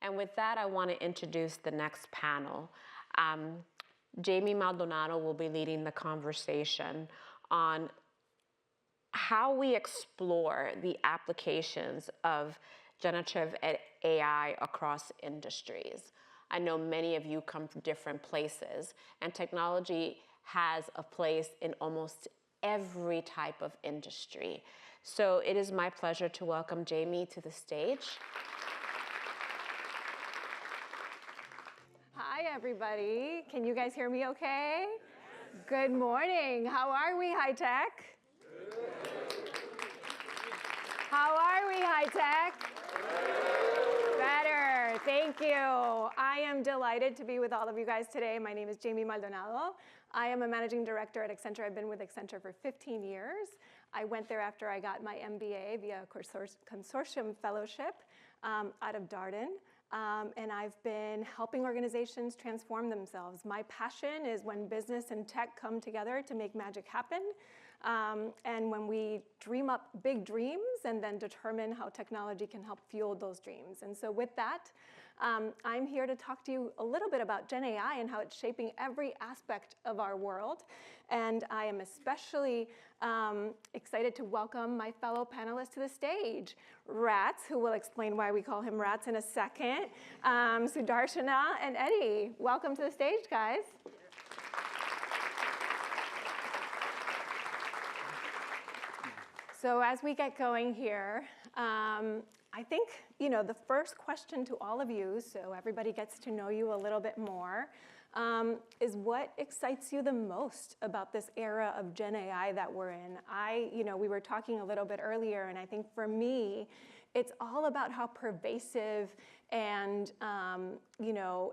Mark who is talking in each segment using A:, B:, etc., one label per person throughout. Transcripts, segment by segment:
A: And with that, I want to introduce the next panel. Jamie Maldonado will be leading the conversation on how we explore the applications of generative AI across industries. I know many of you come from different places, and technology has a place in almost every type of industry. So it is my pleasure to welcome Jamie to the stage.
B: Hi, everybody. Can you guys hear me okay? Yes. Good morning. How are we, HITEC? How are we, HITEC? Better. Thank you. I am delighted to be with all of you guys today. My name is Jamie Maldonado. I am a managing director at Accenture. I've been with Accenture for 15 years. I went there after I got my MBA via consortium fellowship out of Darden. And I've been helping organizations transform themselves. My passion is when business and tech come together to make magic happen. And when we dream up big dreams and then determine how technology can help fuel those dreams. And so with that, I'm here to talk to you a little bit about Gen AI and how it's shaping every aspect of our world. And I am especially excited to welcome my fellow panelists to the stage. Ratz, who will explain why we call him Ratz in a second. Sudarshana and Eddie, welcome to the stage, guys. So as we get going here, I think, the first question to all of you, so everybody gets to know you a little bit more, is what excites you the most about this era of Gen AI that we're in? We were talking a little bit earlier, and I think for me, it's all about how pervasive and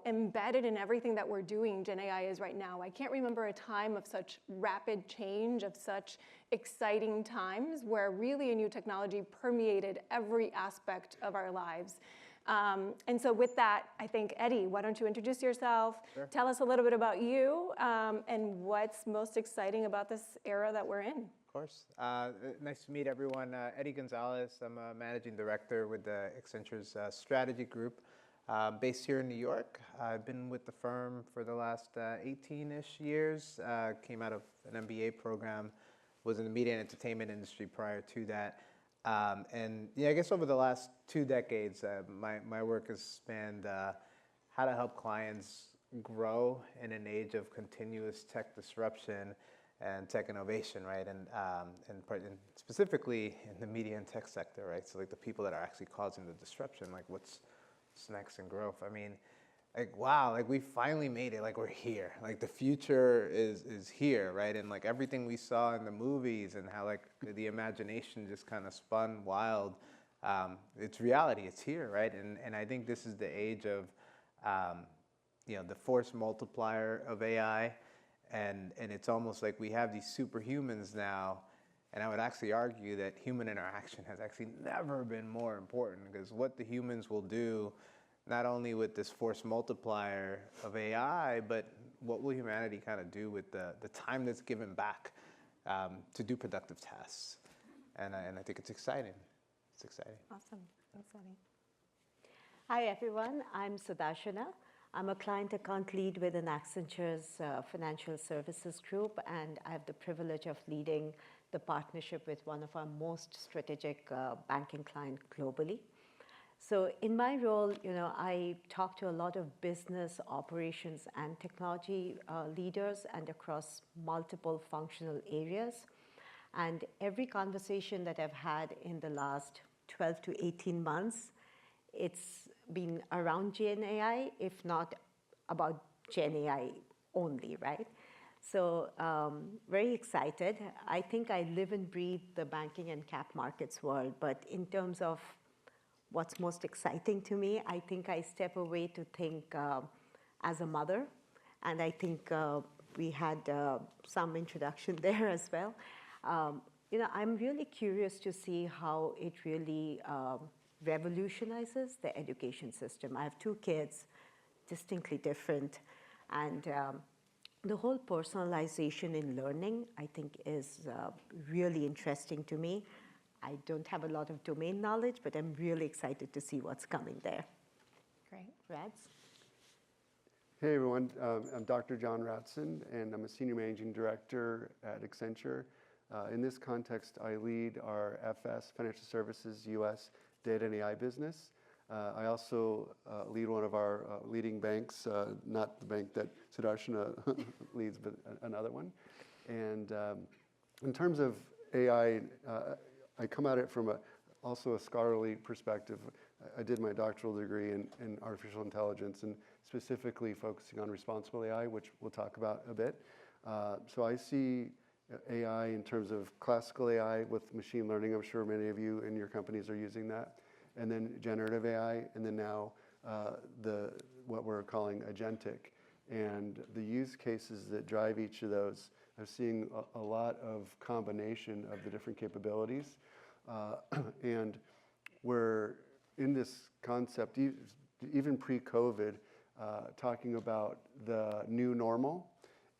B: embedded in everything that we're doing Gen AI is right now. I can't remember a time of such rapid change, of such exciting times where really a new technology permeated every aspect of our lives. And so with that, I think, Eddie, why don't you introduce yourself? Sure. Tell us a little bit about you and what's most exciting about this era that we're in.
C: Of course. Nice to meet everyone. Eddie Gonzales. I'm a managing director with Accenture's strategy group based here in New York. I've been with the firm for the last 18-ish years. Came out of an MBA program, was in the media and entertainment industry prior to that. And I guess over the last 2 decades, my work has spanned how to help clients grow in an age of continuous tech disruption and tech innovation, right? And specifically in the media and tech sector, right? So like the people that are actually causing the disruption, like what's next in growth? I mean, like, wow, like we finally made it, like we're here. Like the future is here, right? And like everything we saw in the movies and how like the imagination just kind of spun wild, it's reality, it's here, right? And I think this is the age of, the force multiplier of AI. And it's almost like we have these superhumans now, and I would actually argue that human interaction has actually never been more important, because what the humans will do, not only with this force multiplier of AI, but what will humanity kind of do with the time that's given back to do productive tasks? And I think it's exciting. It's exciting.
B: Awesome. Thanks, Eddie.
D: Hi, everyone. I'm Sudarshana. I'm a client account lead within Accenture's financial services group, and I have the privilege of leading the partnership with one of our most strategic banking clients globally. So in my role, I talk to a lot of business, operations, and technology leaders and across multiple functional areas. And every conversation that I've had in the last 12 to 18 months, it's been around Gen AI, if not about Gen AI only, right? So very excited. I think I live and breathe the banking and cap markets world, but in terms of what's most exciting to me, I think I step away to think as a mother, and I think we had some introduction there as well. I'm really curious to see how it really revolutionizes the education system. I have 2 kids, distinctly different, and the whole personalization in learning, I think, is really interesting to me. I don't have a lot of domain knowledge, but I'm really excited to see what's coming there.
B: Great.
D: Rads?
E: Hey everyone, I'm Dr. John Ratzan, and I'm a Senior Managing Director at Accenture. In this context, I lead our FS, Financial Services US Data and AI business. I also lead one of our leading banks, not the bank that Sudarshana leads, but another one. And in terms of AI, I come at it from also a scholarly perspective. I did my doctoral degree in artificial intelligence and specifically focusing on responsible AI, which we'll talk about a bit. So I see AI in terms of classical AI with machine learning. I'm sure many of you in your companies are using that. And then generative AI, and then now what we're calling agentic. And the use cases that drive each of those, I'm seeing a lot of combination of the different capabilities. And we're in this concept, even pre-COVID, talking about the new normal,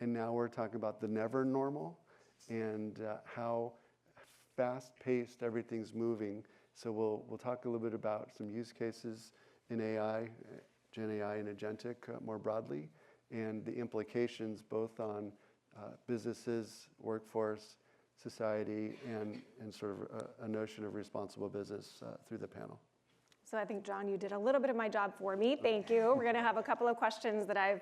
E: and now we're talking about the never normal, and how fast-paced everything's moving. So we'll talk a little bit about some use cases in AI, Gen AI and agentic more broadly, and the implications both on businesses, workforce, society, and sort of a notion of responsible business through the panel.
B: So I think, John, you did a little bit of my job for me. Thank you. We're going to have a couple of questions that I've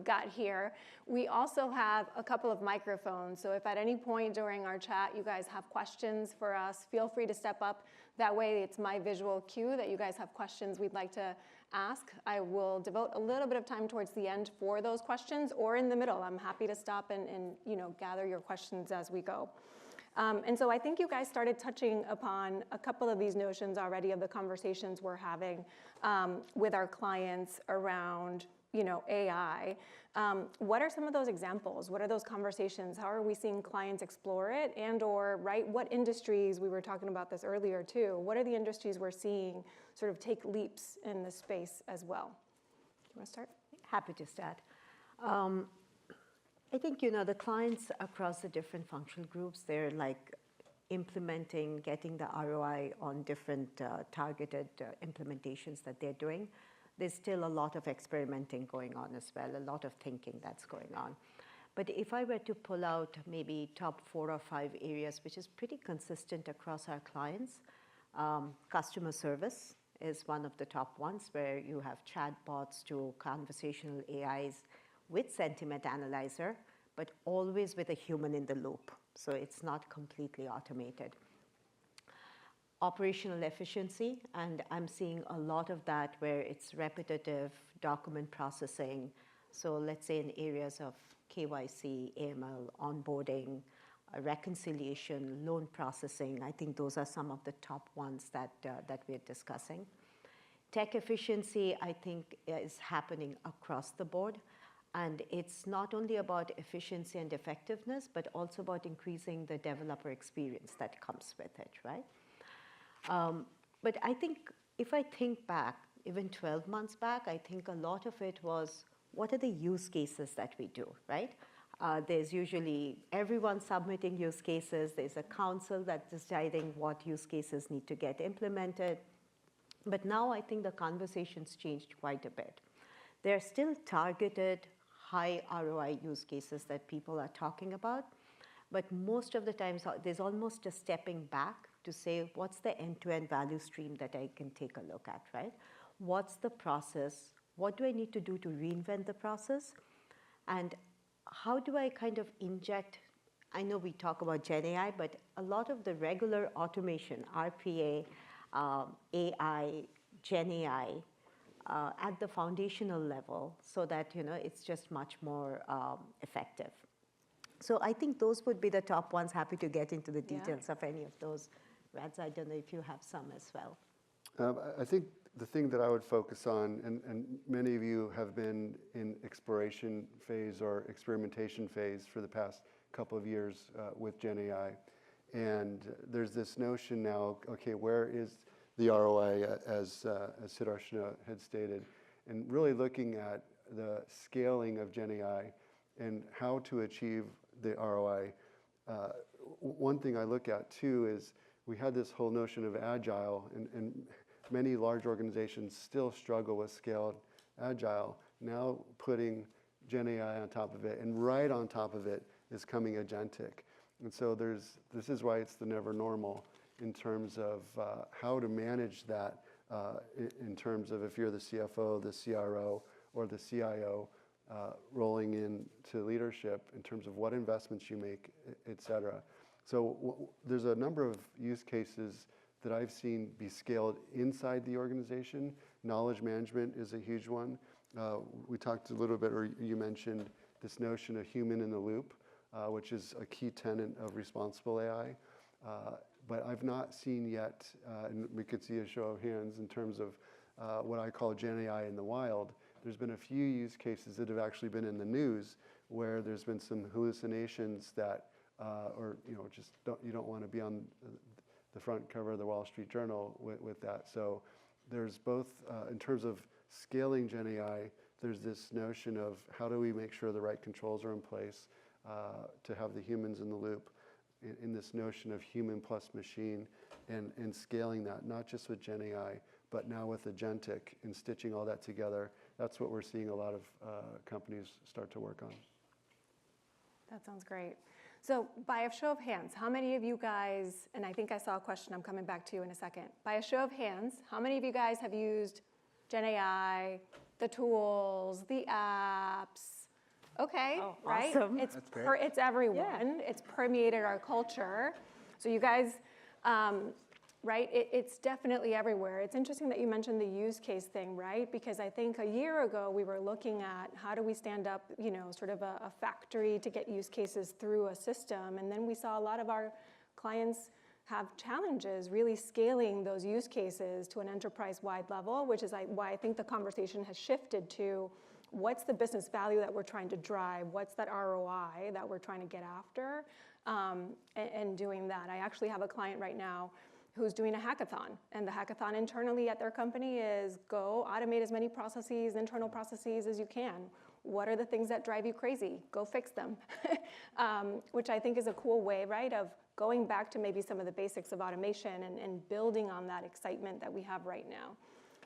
B: got here. We also have a couple of microphones. So if at any point during our chat you guys have questions for us, feel free to step up. That way it's my visual cue that you guys have questions we'd like to ask. I will devote a little bit of time towards the end for those questions, or in the middle. I'm happy to stop and gather your questions as we go. And so I think you guys started touching upon a couple of these notions already of the conversations we're having with our clients around AI. What are some of those examples? What are those conversations? How are we seeing clients explore it, and/or what industries, we were talking about this earlier too, what are the industries we're seeing sort of take leaps in this space as well? You want to start?
D: Happy to start. I think, the clients across the different functional groups, they're like implementing, getting the ROI on different targeted implementations that they're doing. There's still a lot of experimenting going on as well, a lot of thinking that's going on. But if I were to pull out maybe top 4 or 5 areas, which is pretty consistent across our clients, customer service is one of the top ones, where you have chatbots to conversational AIs with sentiment analyzer, but always with a human in the loop. So it's not completely automated. Operational efficiency, and I'm seeing a lot of that where it's repetitive document processing. So let's say in areas of KYC, AML, onboarding, reconciliation, loan processing. I think those are some of the top ones that we're discussing. Tech efficiency, I think, is happening across the board. And it's not only about efficiency and effectiveness, but also about increasing the developer experience that comes with it, right? But I think if I think back, even 12 months back, I think a lot of it was, what are the use cases that we do, right? There's usually everyone submitting use cases. There's a council that's deciding what use cases need to get implemented. But now I think the conversation's changed quite a bit. There are still targeted high ROI use cases that people are talking about, but most of the times there's almost a stepping back to say, what's the end-to-end value stream that I can take a look at, right? What's the process? What do I need to do to reinvent the process? And how do I kind of inject, I know we talk about Gen AI, but a lot of the regular automation, RPA, AI, Gen AI, at the foundational level, so that it's just much more effective. So I think those would be the top ones. Happy to get into the details of any of those. Rads, I don't know if you have some as well.
E: I think the thing that I would focus on, and many of you have been in exploration phase or experimentation phase for the past couple of years with Gen AI. And there's this notion now, okay, where is the ROI, as Sudarshana had stated, and really looking at the scaling of Gen AI and how to achieve the ROI. One thing I look at too is we had this whole notion of agile, and many large organizations still struggle with scaled agile. Now putting Gen AI on top of it, and right on top of it is coming agentic. And so this is why it's the never normal in terms of how to manage that in terms of if you're the CFO, the CRO, or the CIO rolling into leadership in terms of what investments you make, et cetera. So there's a number of use cases that I've seen be scaled inside the organization. Knowledge management is a huge one. We talked a little bit, or you mentioned this notion of human in the loop, which is a key tenet of responsible AI. But I've not seen yet, and we could see a show of hands in terms of what I call Gen AI in the wild. There's been a few use cases that have actually been in the news where there's been some hallucinations that, or just you don't want to be on the front cover of the Wall Street Journal with that. So there's both, in terms of scaling Gen AI, there's this notion of how do we make sure the right controls are in place to have the humans in the loop in this notion of human plus machine and scaling that, not just with Gen AI, but now with agentic and stitching all that together. That's what we're seeing a lot of companies start to work on.
B: That sounds great. So by a show of hands, how many of you guys, and I think I saw a question, I'm coming back to you in a second. By a show of hands, how many of you guys have used Gen AI, the tools, the apps? Okay,
D: Oh,
B: right?
D: awesome.
B: It's everyone. Yeah. It's permeated our culture. So you guys, right? It's definitely everywhere. It's interesting that you mentioned the use case thing, right? Because I think a year ago we were looking at how do we stand up, sort of a factory to get use cases through a system. And then we saw a lot of our clients have challenges really scaling those use cases to an enterprise-wide level, which is why I think the conversation has shifted to what's the business value that we're trying to drive, what's that ROI that we're trying to get after, and doing that. I actually have a client right now who's doing a hackathon, and the hackathon internally at their company is go automate as many processes, internal processes as you can. What are the things that drive you crazy? Go fix them, which I think is a cool way, right, of going back to maybe some of the basics of automation and building on that excitement that we have right now.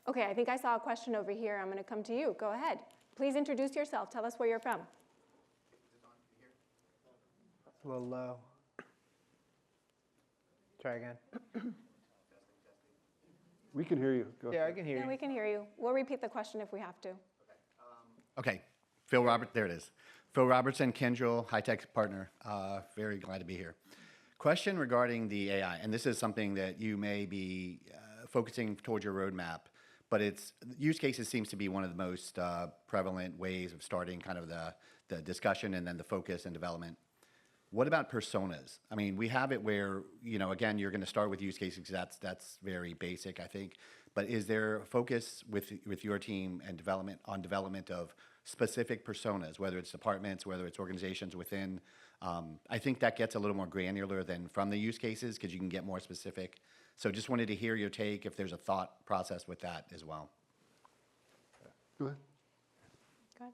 B: Okay, I think I saw a question over here. I'm gonna come to you. Go ahead. Please introduce yourself. Tell us where you're from.
C: It's a little low. Try again.
E: We can hear you. Go
C: Yeah,
E: ahead.
C: I can hear you.
B: Yeah, we can hear you. We'll repeat the question if we have to.
F: Okay, there it is. Phil Robertson, Kyndryl, HITEC partner. Very glad to be here. Question regarding the AI, and this is something that you may be focusing towards your roadmap, but use cases seems to be one of the most prevalent ways of starting kind of the discussion and then the focus and development. What about personas? I mean, we have it where, again, you're going to start with use cases. That's very basic, I think. But is there a focus with your team and development of specific personas, whether it's departments, whether it's organizations within? I think that gets a little more granular than from the use cases because you can get more specific. So just wanted to hear your take if there's a thought process with that as well.
E: Go ahead.
B: Go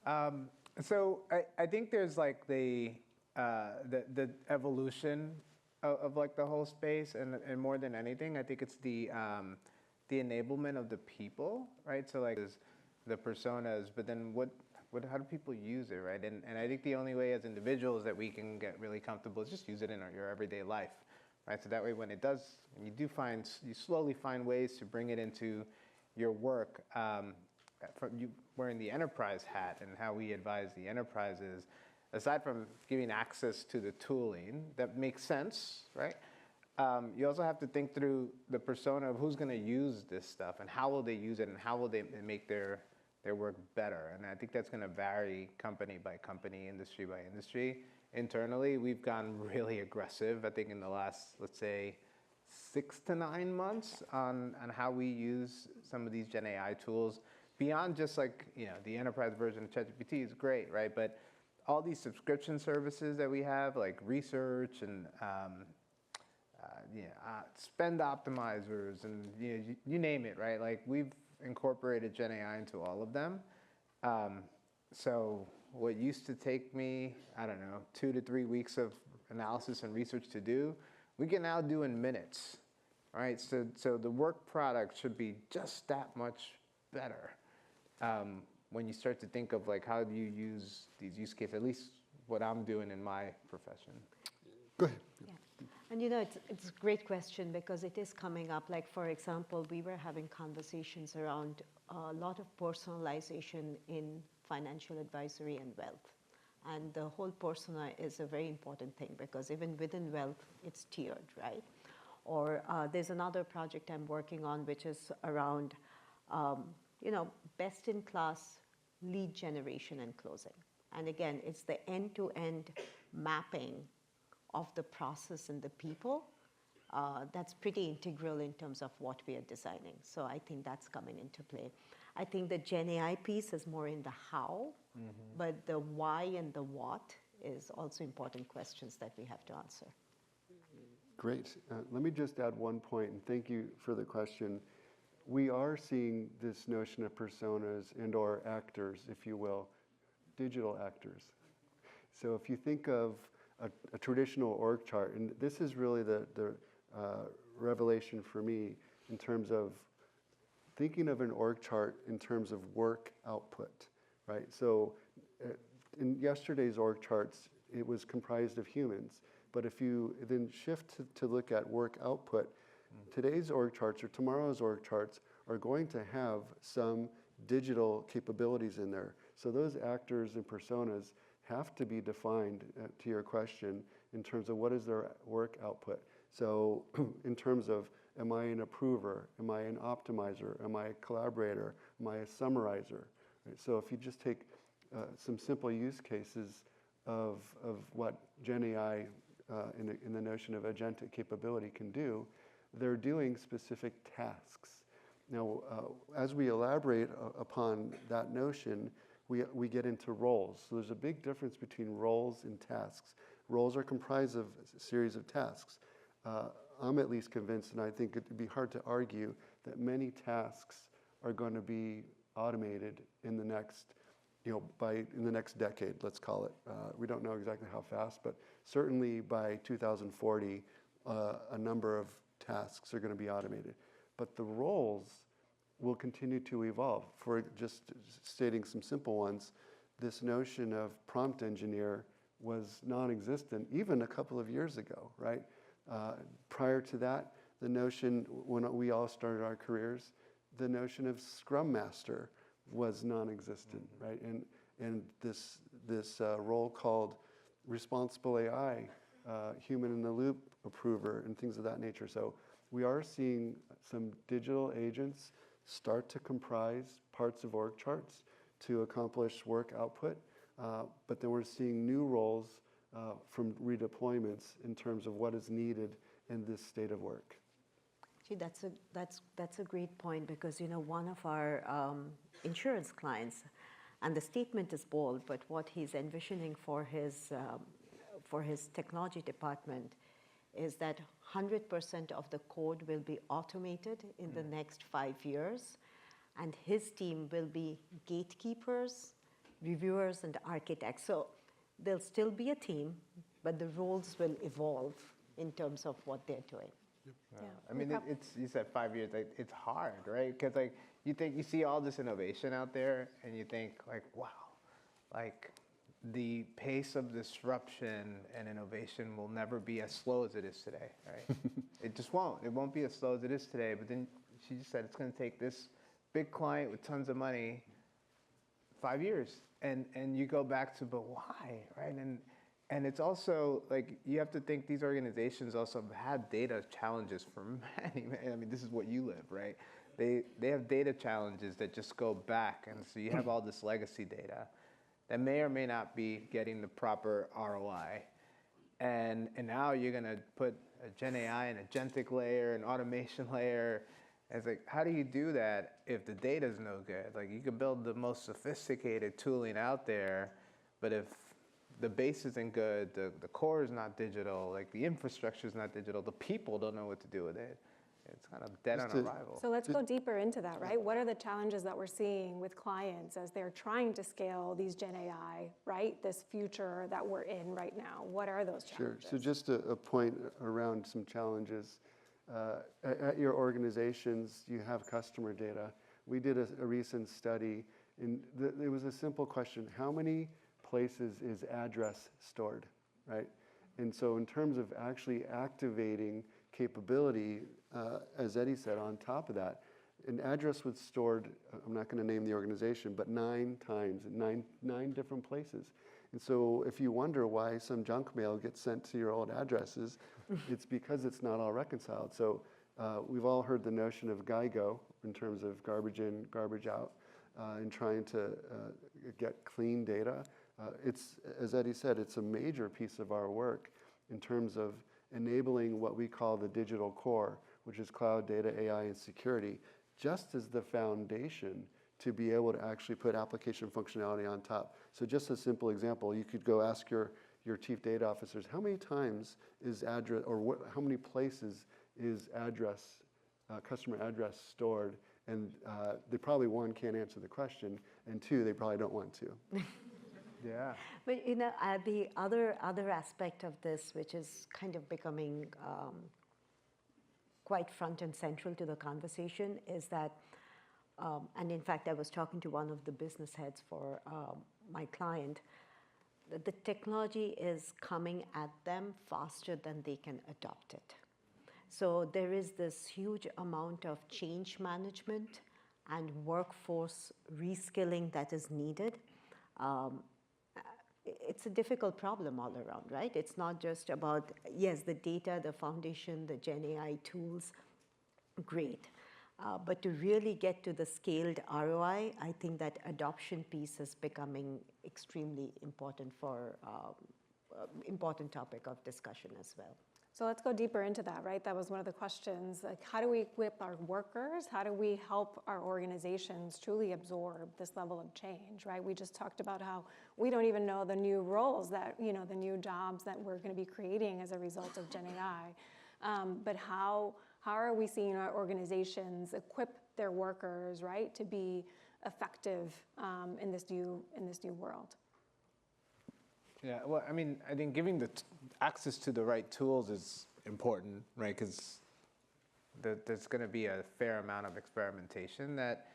B: ahead.
C: So I think there's like the evolution of like the whole space, and more than anything, I think it's the enablement of the people, right? So like the personas, but then how do people use it, right? And I think the only way as individuals that we can get really comfortable is just use it in your everyday life, right? So that way when you slowly find ways to bring it into your work. You wearing the enterprise hat and how we advise the enterprises, aside from giving access to the tooling, that makes sense, right? You also have to think through the persona of who's going to use this stuff and how will they use it and how will they make their work better. And I think that's going to vary company by company, industry by industry. Internally, we've gone really aggressive, I think, in the last, let's say, 6 to 9 months on how we use some of these Gen AI tools. Beyond just like, the enterprise version of ChatGPT is great, right? But all these subscription services that we have, like research and spend optimizers and you name it, right? Like we've incorporated Gen AI into all of them. So what used to take me, 2 to 3 weeks of analysis and research to do, we can now do in minutes. right? So the work product should be just that much better. When you start to think of like how do you use these use cases, at least what I'm doing in my profession.
E: Go ahead.
D: Yeah. And it's a great question because it is coming up. Like, for example, we were having conversations around a lot of personalization in financial advisory and wealth. And the whole persona is a very important thing because even within wealth, it's tiered, right? Or there's another project I'm working on which is around, best-in-class lead generation and closing. And again, it's the end-to-end mapping of the process and the people that's pretty integral in terms of what we are designing. So I think that's coming into play. I think the Gen AI piece is more in the how, but the why and the what is also important questions that we have to answer.
E: Great. Let me just add one point, and thank you for the question. We are seeing this notion of personas and/or actors, if you will, digital actors. So if you think of a traditional org chart, and this is really the revelation for me in terms of thinking of an org chart in terms of work output, right? So in yesterday's org charts, it was comprised of humans. But if you then shift to look at work output, today's org charts or tomorrow's org charts are going to have some digital capabilities in there. So those actors and personas have to be defined, to your question, in terms of what is their work output. So in terms of, am I an approver? Am I an optimizer? Am I a collaborator? Am I a summarizer? Right? So if you just take some simple use cases of what Gen AI in the notion of agentic capability can do, they're doing specific tasks. Now, as we elaborate upon that notion, we get into roles. So there's a big difference between roles and tasks. Roles are comprised of a series of tasks. I'm at least convinced, and I think it'd be hard to argue, that many tasks are going to be automated in the next, in the next decade, let's call it. We don't know exactly how fast, but certainly by 2040, a number of tasks are going to be automated. But the roles will continue to evolve. For just stating some simple ones, this notion of prompt engineer was non-existent even a couple of years ago, right? Prior to that, the notion, when we all started our careers, the notion of Scrum Master was non-existent, right? And this role called responsible AI, human in the loop approver, and things of that nature. So we are seeing some digital agents start to comprise parts of org charts to accomplish work output, but then we're seeing new roles from redeployments in terms of what is needed in this state of work.
D: Gee, that's a great point because one of our insurance clients, and the statement is bold, but what he's envisioning for his technology department is that 100% of the code will be automated in the next 5 years, and his team will be gatekeepers, reviewers, and architects. So there'll still be a team, but the roles will evolve in terms of what they're doing.
C: Yeah. I mean, you said 5 years, like, it's hard, right? Because like you see all this innovation out there and you think like, wow, like the pace of disruption and innovation will never be as slow as it is today, right? It just won't. It won't be as slow as it is today. But then she just said it's going to take this big client with tons of money 5 years. And you go back to, but why, right? And it's also like you have to think these organizations also have had data challenges for many. I mean, this is what you live, right? They have data challenges that just go back, and so you have all this legacy data that may or may not be getting the proper ROI. And now you're gonna put a Gen AI, an agentic layer, an automation layer. And it's like, how do you do that if the data's no good? Like you could build the most sophisticated tooling out there, but if the base isn't good, the core is not digital, like the infrastructure is not digital, the people don't know what to do with it. It's kind of dead on arrival.
B: So let's go deeper into that, right? What are the challenges that we're seeing with clients as they're trying to scale these Gen AI, right? This future that we're in right now. What are those challenges?
E: Sure. So just a point around some challenges. At your organizations, you have customer data. We did a recent study, and it was a simple question: how many places is address stored, right? And so in terms of actually activating capability, as Eddie said, on top of that, an address was stored, I'm not going to name the organization, but 9 times, nine different places. And so if you wonder why some junk mail gets sent to your old addresses, it's because it's not all reconciled. So we've all heard the notion of 𝐫𝐞𝐬𝐸 in terms of garbage in, garbage out, and trying to get clean data. It's, as Eddie said, it's a major piece of our work in terms of enabling what we call the digital core, which is cloud, data, AI, and security, just as the foundation to be able to actually put application functionality on top. So just a simple example, you could go ask your chief data officers, how many times is address, or how many places is address, customer address stored? And they probably, one, can't answer the question, and two, they probably don't want to.
C: Yeah.
D: But you know, the other aspect of this, which is kind of becoming quite front and central to the conversation, is that, and in fact, I was talking to one of the business heads for my client, that the technology is coming at them faster than they can adopt it. So there is this huge amount of change management and workforce reskilling that is needed. It's a difficult problem all around, right? It's not just about, yes, the data, the foundation, the Gen AI tools, great. But to really get to the scaled ROI, I think that adoption piece is becoming extremely important for important topic of discussion as well.
B: So let's go deeper into that, right? That was one of the questions. Like, how do we equip our workers? How do we help our organizations truly absorb this level of change, right? We just talked about how we don't even know the new roles that, you know, the new jobs that we're going to be creating as a result of Gen AI. But how are we seeing our organizations equip their workers, right, to be effective in this new world?
C: Yeah, well, I mean, I think giving the access to the right tools is important, right? Because there's going to be a fair amount of experimentation that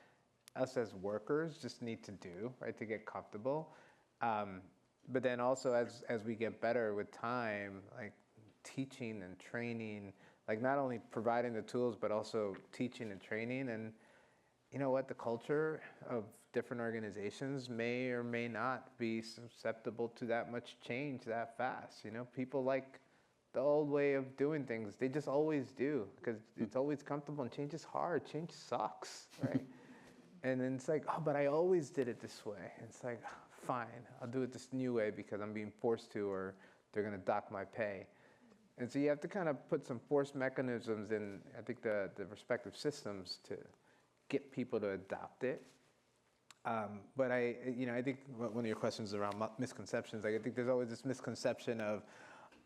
C: us as workers just need to do, right, to get comfortable. But then also as we get better with time, like teaching and training, like not only providing the tools, but also teaching and training. And you know what, the culture of different organizations may or may not be susceptible to that much change that fast. You know, people like the old way of doing things. They just always do because it's always comfortable, and change is hard. Change sucks, right? And then it's like, oh, but I always did it this way. And it's like, fine, I'll do it this new way because I'm being forced to, or they're going to dock my pay. And so you have to kind of put some force mechanisms in, I think, the respective systems to get people to adopt it. But I think one of your questions around misconceptions, like I think there's always this misconception of,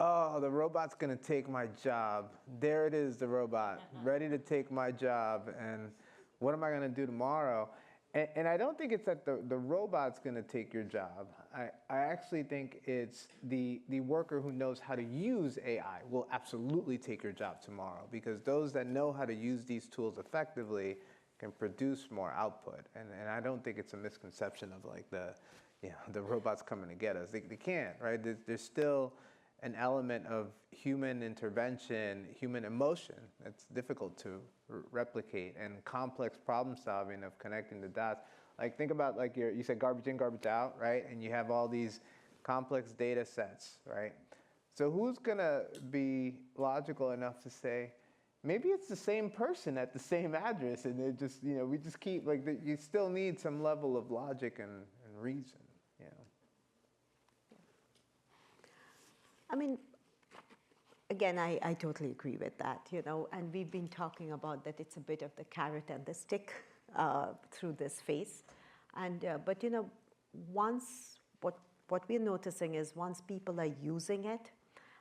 C: oh, the robot's going to take my job. There it is, the robot, ready to take my job. And what am I going to do tomorrow? And I don't think it's that the robot's going to take your job. I actually think it's the worker who knows how to use AI will absolutely take your job tomorrow, because those that know how to use these tools effectively can produce more output. And I don't think it's a misconception of like the robot's coming to get us. They can't, right? There's still an element of human intervention, human emotion that's difficult to replicate, and complex problem solving of connecting the dots. Like think about like you said garbage in, garbage out, right? And you have all these complex data sets, right? So who's gonna be logical enough to say, maybe it's the same person at the same address, and it just, we just keep, like, you still need some level of logic and reason,
D: I mean, again, I totally agree with that, and we've been talking about that it's a bit of the carrot and the stick through this phase. And, but, once, what we're noticing is once people are using it,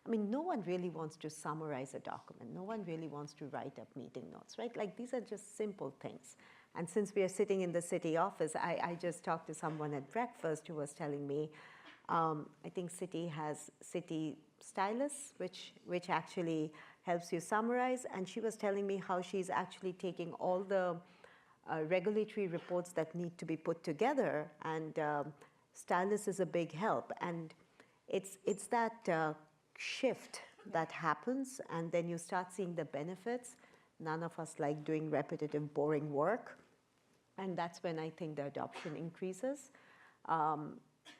D: I mean, no one really wants to summarize a document. No one really wants to write up meeting notes, right? Like, these are just simple things. And since we are sitting in the city office, I just talked to someone at breakfast who was telling me, I think Citi has Citi Stylus, which actually helps you summarize. And she was telling me how she's actually taking all the regulatory reports that need to be put together, and Stylus is a big help. And it's that shift that happens, and then you start seeing the benefits. None of us like doing repetitive, boring work, and that's when I think the adoption increases.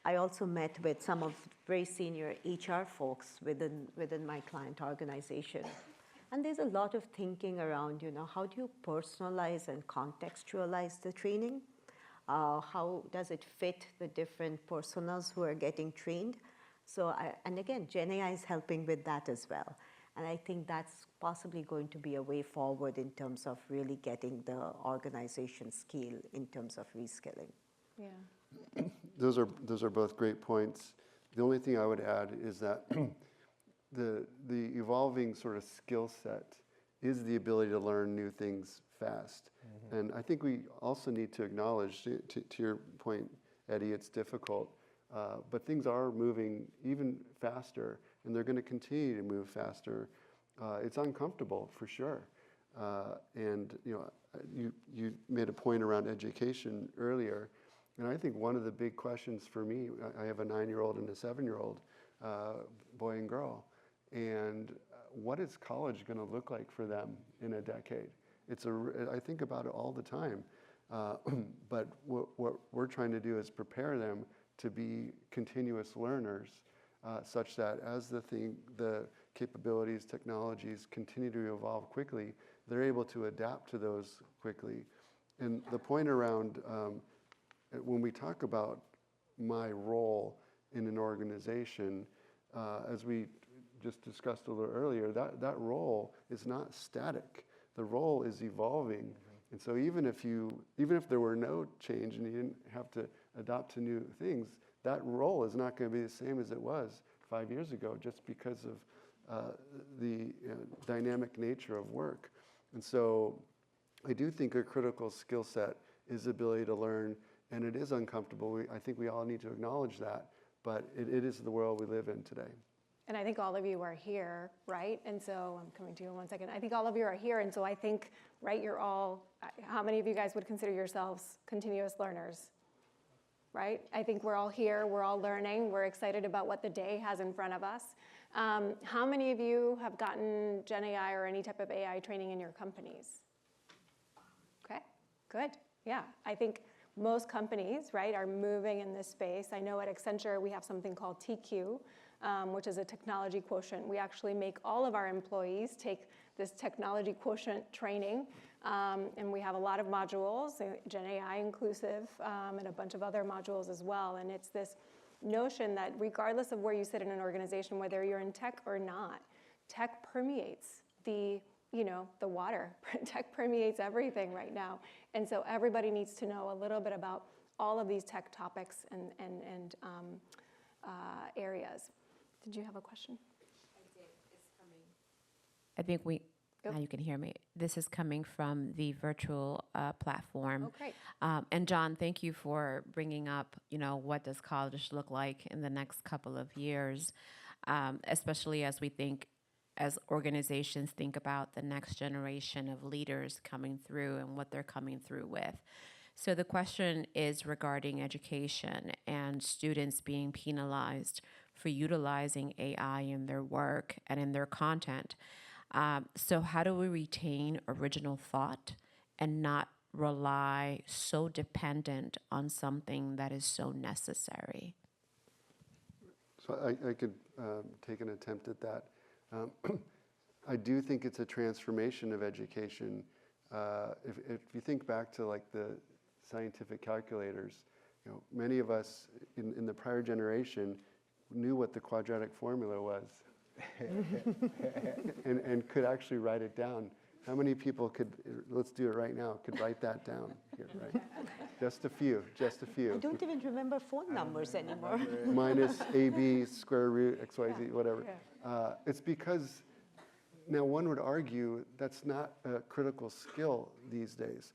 D: I also met with some of very senior HR folks within my client organization. And there's a lot of thinking around, how do you personalize and contextualize the training? How does it fit the different personas who are getting trained? So, and again, GenAI is helping with that as well. And I think that's possibly going to be a way forward in terms of really getting the organization skill in terms of reskilling.
B: Yeah.
E: Those are both great points. The only thing I would add is that the evolving sort of skill set is the ability to learn new things fast. Mm-hmm. And I think we also need to acknowledge, to your point, Eddie, it's difficult, but things are moving even faster, and they're going to continue to move faster. It's uncomfortable for sure. And you made a point around education earlier. And I think one of the big questions for me, I have a 9-year-old and a 7-year-old boy and girl, and what is college going to look like for them in a decade? I think about it all the time, but what we're trying to do is prepare them to be continuous learners, such that as the capabilities, technologies continue to evolve quickly, they're able to adapt to those quickly. And the point around when we talk about my role in an organization, as we just discussed a little earlier, that role is not static. The role is evolving. Mm-hmm. And so even if there were no change and you didn't have to adopt to new things, that role is not going to be the same as it was 5 years ago, just because of the dynamic nature of work. And so I do think a critical skill set is the ability to learn. And it is uncomfortable. I think we all need to acknowledge that, but it is the world we live in today.
B: And I think all of you are here, right? And so I'm coming to you in 1 second. I think all of you are here, and so I think, right, you're all, how many of you guys would consider yourselves continuous learners, right? I think we're all here, we're all learning, we're excited about what the day has in front of us. How many of you have gotten Gen AI or any type of AI training in your companies? Okay, good, yeah. I think most companies, right, are moving in this space. I know at Accenture we have something called 𝐸, which is a technology quotient. We actually make all of our employees take this technology quotient training, and we have a lot of modules, Gen AI inclusive, and a bunch of other modules as well. And it's this notion that regardless of where you sit in an organization, whether you're in tech or not, tech permeates the water. Tech permeates everything right now. And so everybody needs to know a little bit about all of these tech topics and areas. Did you have a question?
A: I did. It's coming. I think now you can hear me. This is coming from the virtual platform.
B: Oh, great.
A: And John, thank you for bringing up, what does college look like in the next couple of years, especially as organizations think about the next generation of leaders coming through and what they're coming through with. So the question is regarding education and students being penalized for utilizing AI in their work and in their content. So how do we retain original thought and not rely so dependent on something that is so necessary?
E: So I could take an attempt at that. I do think it's a transformation of education. If you think back to like the scientific calculators, many of us in the prior generation knew what the quadratic formula was and could actually write it down. How many people let's do it right now, could write that down here, right? Just a few.
D: I don't even remember phone numbers anymore.
E: Minus AB, square root, XYZ, whatever. It's because now one would argue that's not a critical skill these days.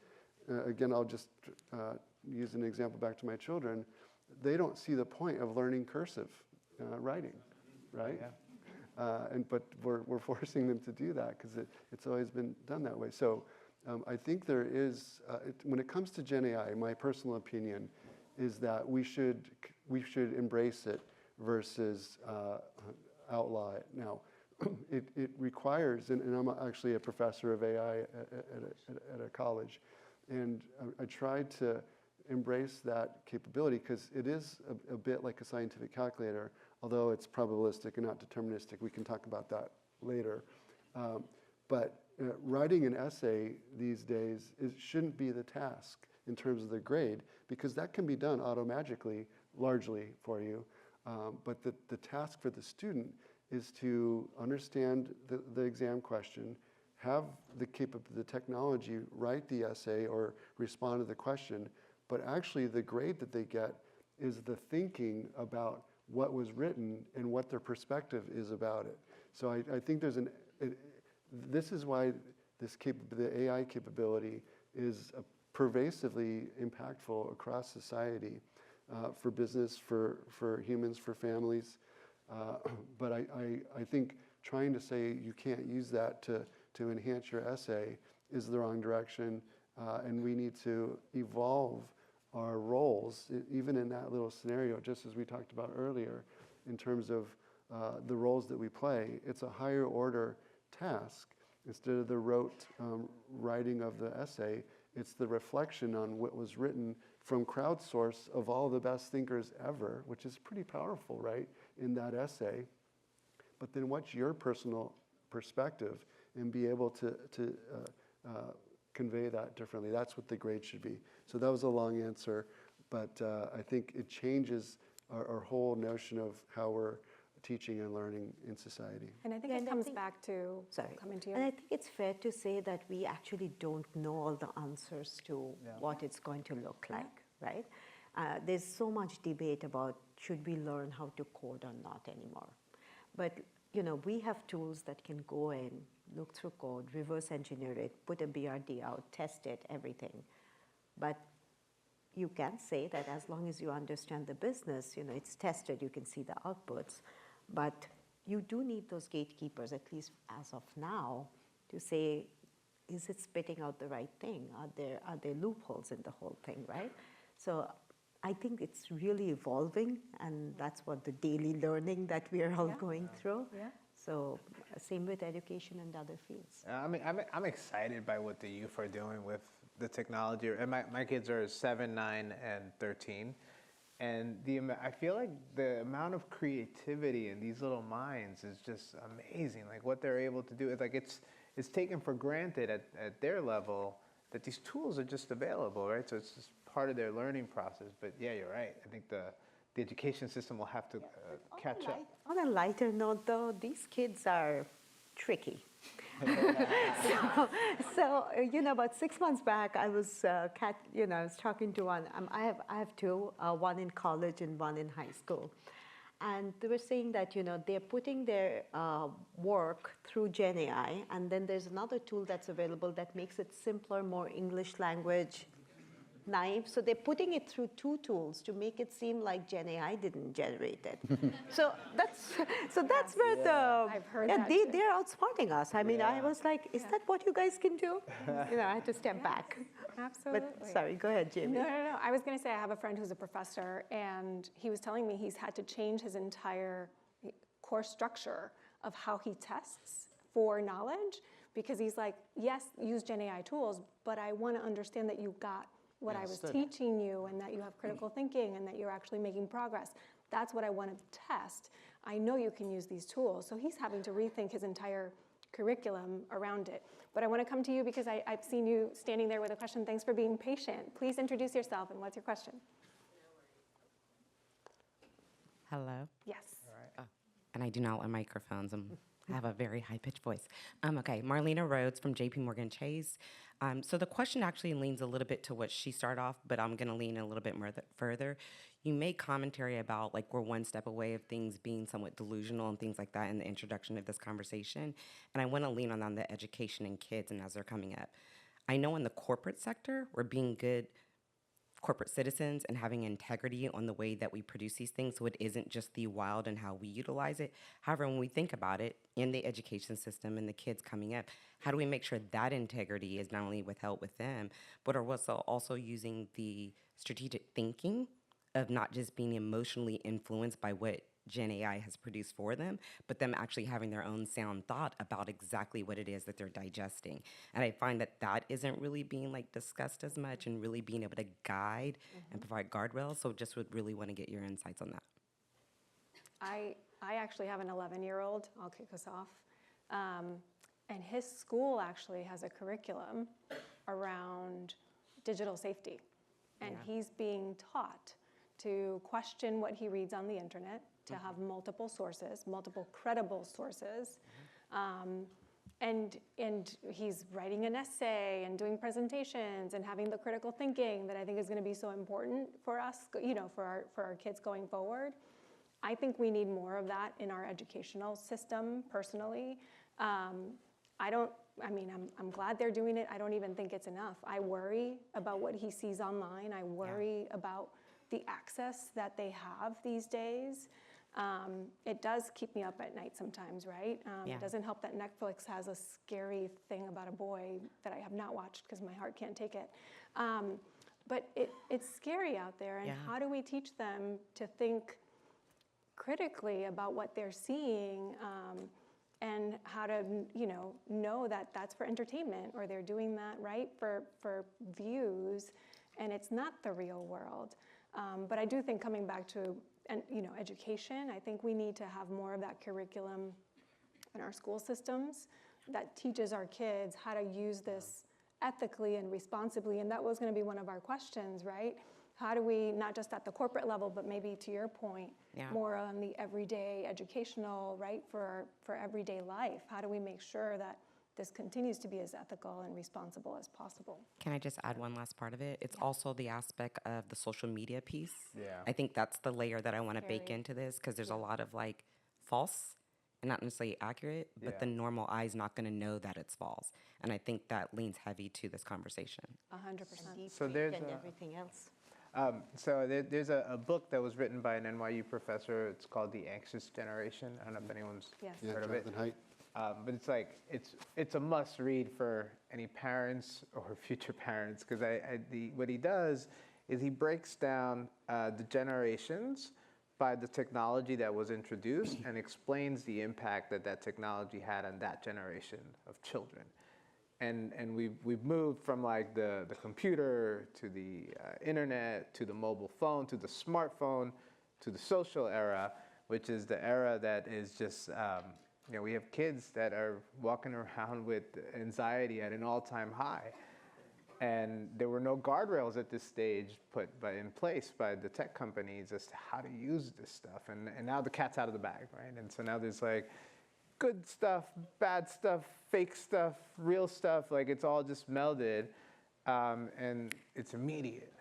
E: Again, I'll just use an example back to my children. They don't see the point of learning cursive writing, right? But we're forcing them to do that because it's always been done that way. So I think there is, when it comes to Gen AI, my personal opinion is that we should embrace it versus outlaw it. Now, it requires, and I'm actually a professor of AI at a college, and I tried to embrace that capability because it is a bit like a scientific calculator, although it's probabilistic and not deterministic. We can talk about that later. But writing an essay these days shouldn't be the task in terms of the grade, because that can be done automagically, largely for you. But the task for the student is to understand the exam question, have the technology write the essay or respond to the question, but actually the grade that they get is the thinking about what was written and what their perspective is about it. So I think this is why the AI capability is pervasively impactful across society, for business, for humans, for families. But I think trying to say you can't use that to enhance your essay is the wrong direction, and we need to evolve our roles, even in that little scenario, just as we talked about earlier, in terms of the roles that we play. It's a higher order task. Instead of the rote writing of the essay, it's the reflection on what was written from crowdsource of all the best thinkers ever, which is pretty powerful, right, in that essay. But then what's your personal perspective, and be able to convey that differently. That's what the grade should be. So that was a long answer, but I think it changes our whole notion of how we're teaching and learning in society.
B: And I think it comes back to, coming to you.
D: And I think it's fair to say that we actually don't know all the answers to what it's going to look like, right? There's so much debate about should we learn how to code or not anymore. But we have tools that can go in, look through code, reverse engineer it, put a BRD out, test it, everything. But you can say that as long as you understand the business, it's tested, you can see the outputs. But you do need those gatekeepers, at least as of now, to say, is it spitting out the right thing? Are there loopholes in the whole thing, right? So I think it's really evolving, and that's what the daily learning that we are all going through.
B: Yeah.
D: So same with education and other fields.
C: I'm excited by what the youth are doing with the technology. And my kids are 7, 9, and 13. And I feel like the amount of creativity in these little minds is just amazing. Like what they're able to do. It's like it's taken for granted at their level that these tools are just available, right? So it's just part of their learning process. But yeah, you're right. I think the education system will have to catch up.
D: On a lighter note, though, these kids are tricky. so about 6 months back, I was I was talking to one. I have two, one in college and one in high school, and they were saying that they're putting their work through Gen AI, and then there's another tool that's available that makes it simpler, more English language naive. So they're putting it through two tools to make it seem like Gen AI didn't generate it. so that's where
B: I've heard that
D: they're outsmarting us. I mean, I was like, is that what you guys can do? I had to step back.
B: Absolutely.
D: But sorry, go ahead, Jamie.
B: No. I was going to say I have a friend who's a professor, and he was telling me he's had to change his entire course structure of how he tests for knowledge, because he's like, yes, use Gen AI tools, but I want to understand that you got what I was teaching you, and that you have critical thinking, and that you're actually making progress. That's what I want to test. I know you can use these tools. So he's having to rethink his entire curriculum around it. But I want to come to you because I've seen you standing there with a question. Thanks for being patient. Please introduce yourself, and what's your question?
G: Hello?
B: Yes.
G: And I do not want microphones. I have a very high-pitched voice. Okay, Marlena Rhodes from JPMorgan Chase. So the question actually leans a little bit to what she started off, but I'm going to lean a little bit more further. You made commentary about like we're one step away of things being somewhat delusional and things like that in the introduction of this conversation. And I want to lean on the education and kids and as they're coming up. I know in the corporate sector, we're being good corporate citizens and having integrity on the way that we produce these things so it isn't just the wild and how we utilize it. However, when we think about it in the education system and the kids coming up, how do we make sure that integrity is not only withheld with them, but are also using the strategic thinking of not just being emotionally influenced by what Gen AI has produced for them, but them actually having their own sound thought about exactly what it is that they're digesting. And I find that that isn't really being like discussed as much and really being able to guide and provide guardrails. So just would really want to get your insights on that.
B: I actually have an 11-year-old. I'll kick us off. And his school actually has a curriculum around digital safety. And he's being taught to question what he reads on the internet, to have multiple sources, multiple credible sources. And he's writing an essay and doing presentations and having the critical thinking that I think is going to be so important for us, you know, for our kids going forward. I think we need more of that in our educational system, personally. I'm glad they're doing it. I don't even think it's enough. I worry about what he sees online. I worry about the access that they have these days. It does keep me up at night sometimes, right? It doesn't help that Netflix has a scary thing about a boy that I have not watched because my heart can't take it. But it's scary out there, and how do we teach them to think critically about what they're seeing, and how to, know that that's for entertainment, or they're doing that, right, for views, and it's not the real world. But I do think, coming back to education, I think we need to have more of that curriculum in our school systems that teaches our kids how to use this ethically and responsibly. And that was going to be one of our questions, right? How do we, not just at the corporate level, but maybe to your point, more on the everyday educational, right, for everyday life? How do we make sure that this continues to be as ethical and responsible as possible?
G: Can I just add one last part of it? It's also the aspect of the social media piece.
C: Yeah.
G: I think that's the layer that I want to bake into this, because there's a lot of like false and not necessarily accurate, but the normal eye is not going to know that it's false. And I think that leans heavy to this conversation.
B: 100%.
C: So there's
D: And everything else.
C: There's a book that was written by an NYU professor. It's called The Anxious Generation. I don't know if anyone's heard of it. But it's like, it's a must read for any parents or future parents, because what he does is he breaks down the generations by the technology that was introduced and explains the impact that technology had on that generation of children. And we've moved from like the computer to the internet to the mobile phone to the smartphone to the social era, which is the era that is just we have kids that are walking around with anxiety at an all-time high. And there were no guardrails at this stage put in place by the tech companies as to how to use this stuff. And now the cat's out of the bag, right? And so now there's like good stuff, bad stuff, fake stuff, real stuff. Like, it's all just melded, and it's immediate.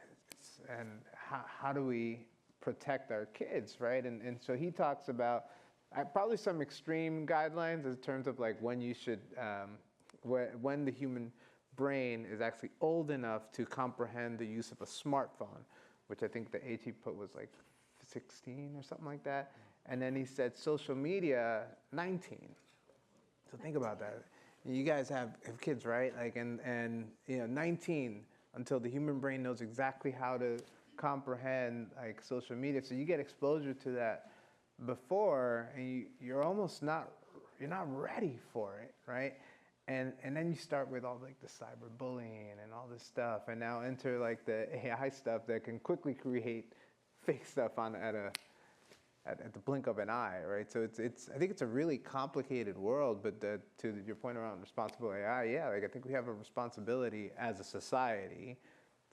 C: And how do we protect our kids, right? And so he talks about probably some extreme guidelines in terms of like when you should, when the human brain is actually old enough to comprehend the use of a smartphone, which I think the age he put was like 16 or something like that. And then he said social media, 19. So think about that. You guys have kids, right? Like, and 19 until the human brain knows exactly how to comprehend like social media. So you get exposure to that before, and you're almost not ready for it, right? And then you start with all like the cyberbullying and all this stuff, and now enter like the AI stuff that can quickly create fake stuff at the blink of an eye, right? So I think it's a really complicated world, but to your point around responsible AI, like I think we have a responsibility as a society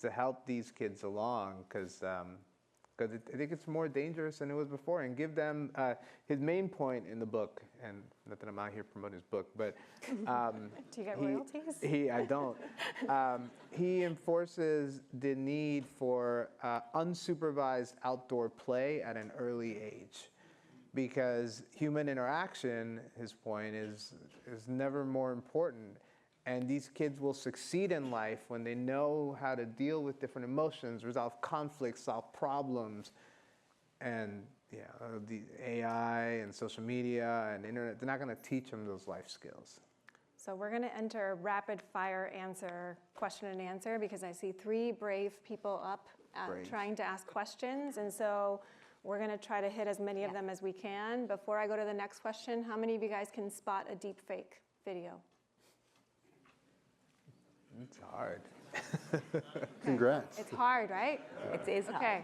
C: to help these kids along, because I think it's more dangerous than it was before, and give them his main point in the book, and not that I'm out here promoting his book, but
B: do you get royalties?
C: I don't. He enforces the need for unsupervised outdoor play at an early age, because human interaction, his point is never more important. And these kids will succeed in life when they know how to deal with different emotions, resolve conflicts, solve problems. And the AI and social media and internet, they're not going to teach them those life skills.
B: So we're going to enter rapid fire answer, question and answer, because I see 3 brave people up trying to ask questions. And so we're going to try to hit as many of them as we can. Before I go to the next question, how many of you guys can spot a deep fake video?
C: It's hard.
E: Congrats.
B: It's hard, right?
D: It is hard.
B: Okay.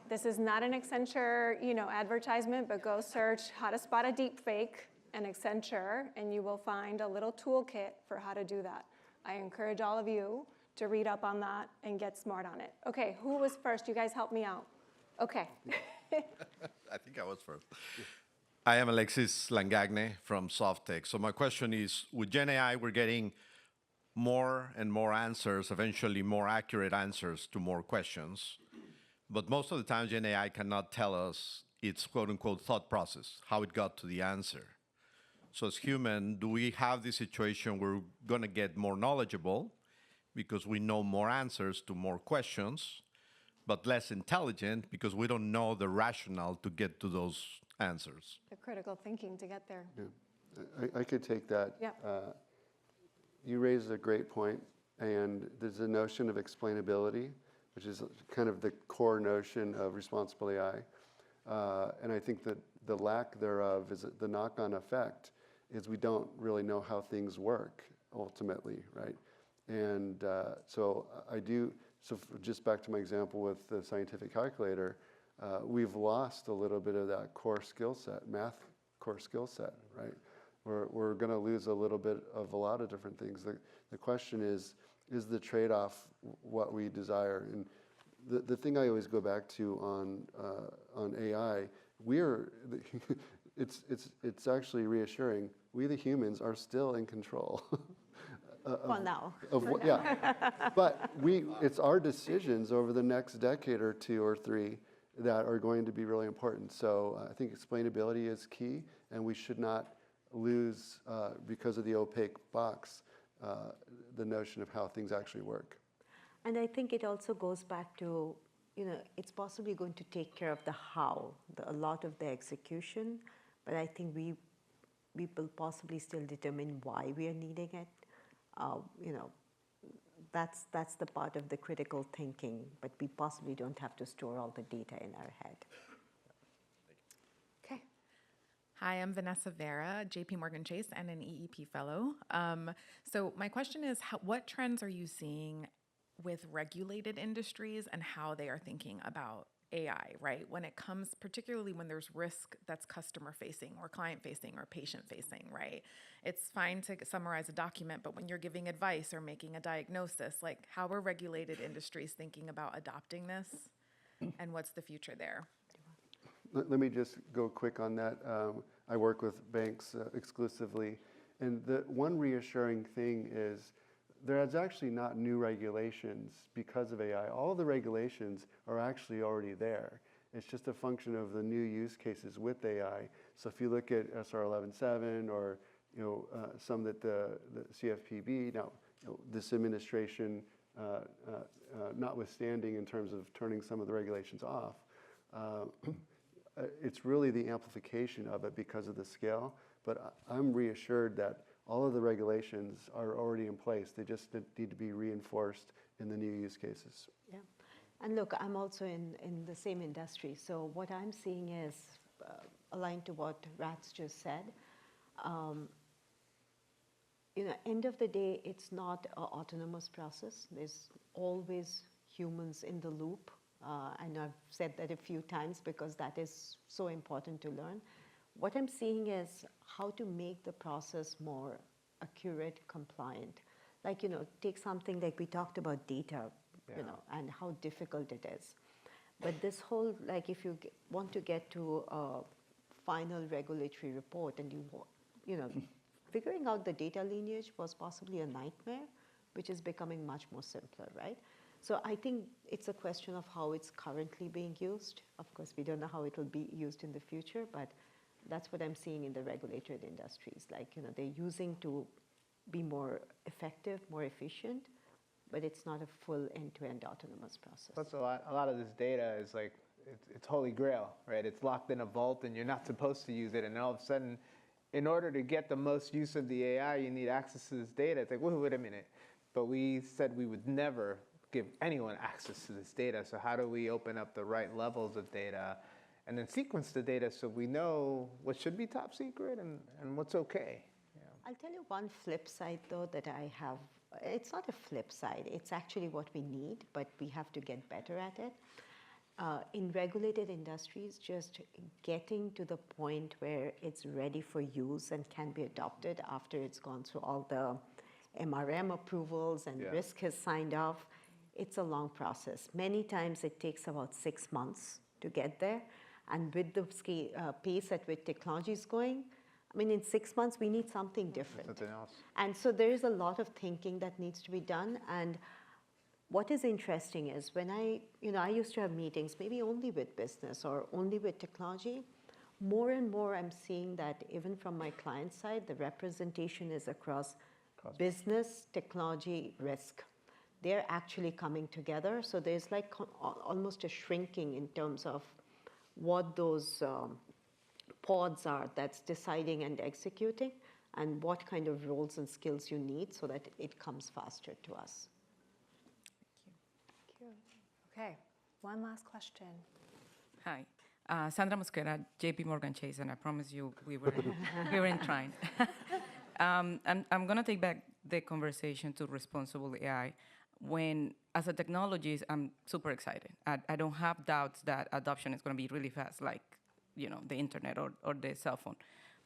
B: This is not an Accenture, advertisement, but go search how to spot a deep fake and Accenture, and you will find a little toolkit for how to do that. I encourage all of you to read up on that and get smart on it. Okay, who was first? You guys help me out. Okay.
H: I think I was first. I am Alexis Langagne from Softtech. So my question is, with Gen AI, we're getting more and more answers, eventually more accurate answers to more questions. But most of the time, Gen AI cannot tell us its quote-unquote thought process, how it got to the answer. So as human, do we have this situation where we're going to get more knowledgeable because we know more answers to more questions, but less intelligent because we don't know the rationale to get to those answers?
B: The critical thinking to get there.
E: Yeah. I could take that.
B: Yeah.
E: You raised a great point, and there's a notion of explainability, which is kind of the core notion of responsible AI. And I think that the lack thereof is the knock-on effect is we don't really know how things work ultimately, right? And so just back to my example with the scientific calculator, we've lost a little bit of that core skill set, math core skill set, right? We're going to lose a little bit of a lot of different things. The question is the trade-off what we desire? And the thing I always go back to on AI, it's actually reassuring. We, the humans, are still in control.
D: For now.
E: But it's our decisions over the next decade or 2 or 3 that are going to be really important. So I think explainability is key, and we should not lose, because of the opaque box, the notion of how things actually work.
D: And I think it also goes back to, it's possibly going to take care of the how, a lot of the execution, but I think we will possibly still determine why we are needing it. That's the part of the critical thinking, but we possibly don't have to store all the data in our head.
B: Okay.
I: Hi, I'm Vanessa Vera, JP Morgan Chase, and an EEP fellow. So my question is, what trends are you seeing with regulated industries and how they are thinking about AI, right? When it comes, particularly when there's risk that's customer facing or client facing or patient facing, right? It's fine to summarize a document, but when you're giving advice or making a diagnosis, like how are regulated industries thinking about adopting this and what's the future there?
E: Let me just go quick on that. I work with banks exclusively, and the one reassuring thing is there's actually not new regulations because of AI. All the regulations are actually already there. It's just a function of the new use cases with AI. So if you look at SR 11.7 or some that the CFPB, now this administration, notwithstanding in terms of turning some of the regulations off, it's really the amplification of it because of the scale. But I'm reassured that all of the regulations are already in place. They just need to be reinforced in the new use cases.
D: Yeah. And look, I'm also in the same industry. So what I'm seeing is aligned to what Rats just said. End of the day, it's not an autonomous process. There's always humans in the loop. I know I've said that a few times because that is so important to learn. What I'm seeing is how to make the process more accurate, compliant. Like, take something like we talked about data, and how difficult it is. But this whole, like if you want to get to a final regulatory report and figuring out the data lineage was possibly a nightmare, which is becoming much more simpler, right? So I think it's a question of how it's currently being used. Of course, we don't know how it will be used in the future, but that's what I'm seeing in the regulated industries. Like, they're using to be more effective, more efficient, but it's not a full end-to-end autonomous process.
C: Plus, a lot of this data is like, it's holy grail, right? It's locked in a vault and you're not supposed to use it. And all of a sudden, in order to get the most use of the AI, you need access to this data. It's like, wait a minute. But we said we would never give anyone access to this data. So how do we open up the right levels of data and then sequence the data so we know what should be top secret and what's okay?
D: I'll tell you one flip side, though, that I have. It's not a flip side. It's actually what we need, but we have to get better at it. In regulated industries, just getting to the point where it's ready for use and can be adopted after it's gone through all the MRM approvals and risk has signed off, it's a long process. Many times it takes about 6 months to get there. And with the pace at which technology is going, I mean, in 6 months, we need something different.
C: Something else.
D: And so there is a lot of thinking that needs to be done. And what is interesting is when I used to have meetings, maybe only with business or only with technology. More and more, I'm seeing that even from my client side, the representation is across business, technology, risk. They're actually coming together. So there's like almost a shrinking in terms of what those pods are that's deciding and executing, and what kind of roles and skills you need so that it comes faster to us.
B: Thank you. Okay, one last question.
J: Hi, Sandra Mosquera, JP Chase, and I promise you we were in trying. I'm going to take back the conversation to responsible AI. When, as a technologist, I'm super excited. I don't have doubts that adoption is going to be really fast, like the internet or the cell phone.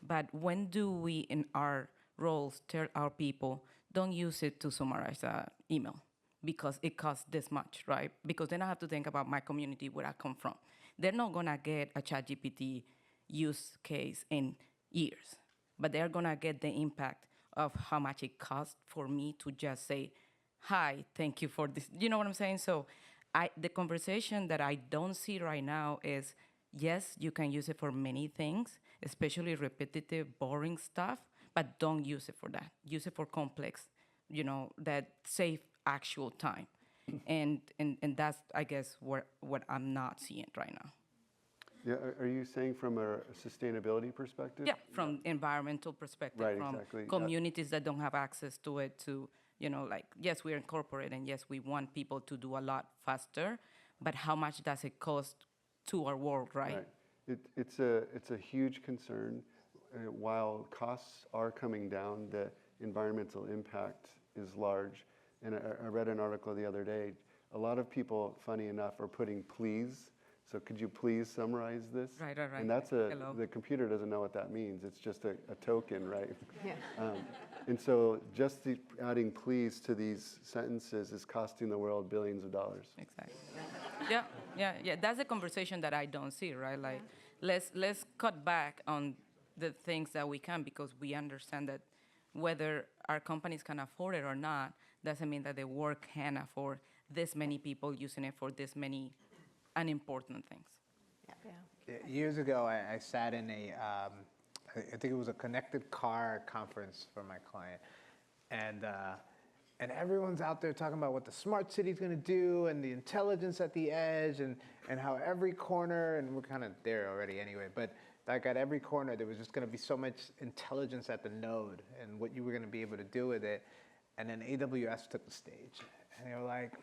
J: But when do we, in our roles, tell our people, don't use it to summarize an email because it costs this much, right? Because then I have to think about my community, where I come from. They're not going to get a ChatGPT use case in years, but they're going to get the impact of how much it costs for me to just say, hi, thank you for this. You know what I'm saying? So the conversation that I don't see right now is, yes, you can use it for many things, especially repetitive, boring stuff, but don't use it for that. Use it for complex, that save actual time. And that's, I guess, what I'm not seeing right now.
E: Yeah, are you saying from a sustainability perspective?
J: Yeah, from environmental perspective,
E: Right,
J: from
E: exactly.
J: communities that don't have access to it, to, like, yes, we're incorporated, and yes, we want people to do a lot faster, but how much does it cost to our world, right?
E: It's a huge concern. While costs are coming down, the environmental impact is large. And I read an article the other day. A lot of people, funny enough, are putting please. So could you please summarize this?
J: Right.
E: And that's the computer doesn't know what that means. It's just a token, right?
D: Yeah.
E: And so just adding please to these sentences is costing the world billions of dollars.
J: Exactly. Yeah. That's a conversation that I don't see, right? Like, let's cut back on the things that we can, because we understand that whether our companies can afford it or not doesn't mean that the work can afford this many people using it for this many unimportant things.
B: Yeah.
C: Years ago, I sat in I think it was a connected car conference for my client. And everyone's out there talking about what the smart city's going to do and the intelligence at the edge and how every corner, and we're kind of there already anyway, but like at every corner, there was just going to be so much intelligence at the node and what you were going to be able to do with it. And then AWS took the stage. And they were like,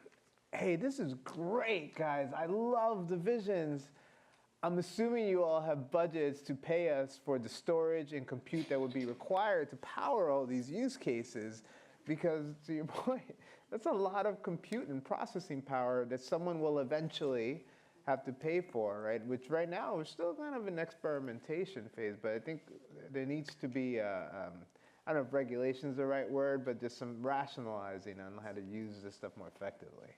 C: hey, this is great, guys. I love the visions. I'm assuming you all have budgets to pay us for the storage and compute that would be required to power all these use cases, because to your point, that's a lot of compute and processing power that someone will eventually have to pay for, right? Which right now we're still kind of in experimentation phase, but I think there needs to be, I don't know if regulation is the right word, but just some rationalizing on how to use this stuff more effectively.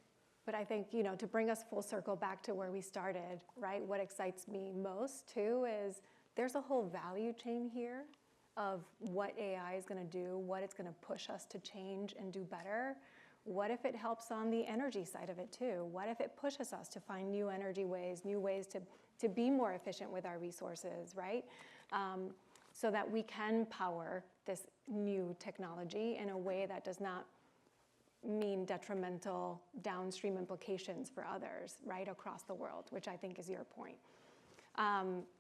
B: But I think, to bring us full circle back to where we started, right? What excites me most too is there's a whole value chain here of what AI is going to do, what it's going to push us to change and do better. What if it helps on the energy side of it too? What if it pushes us to find new energy ways, new ways to be more efficient with our resources, right? So that we can power this new technology in a way that does not mean detrimental downstream implications for others, right, across the world, which I think is your point.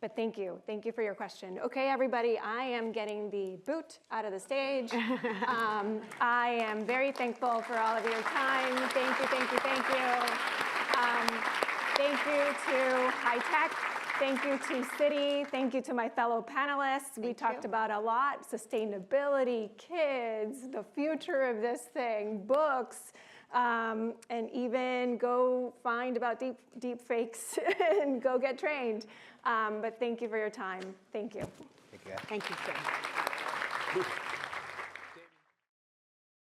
B: But thank you for your question. Okay, everybody, I am getting the boot out of the stage. I am very thankful for all of your time. Thank you. Thank you to HITEC. Thank you to Citi. Thank you to my fellow panelists. We talked about a lot: sustainability, kids, the future of this thing, books, and even go find about deep fakes and go get trained. But thank you for your time. Thank you.
C: Take care.
D: Thank you, Jen.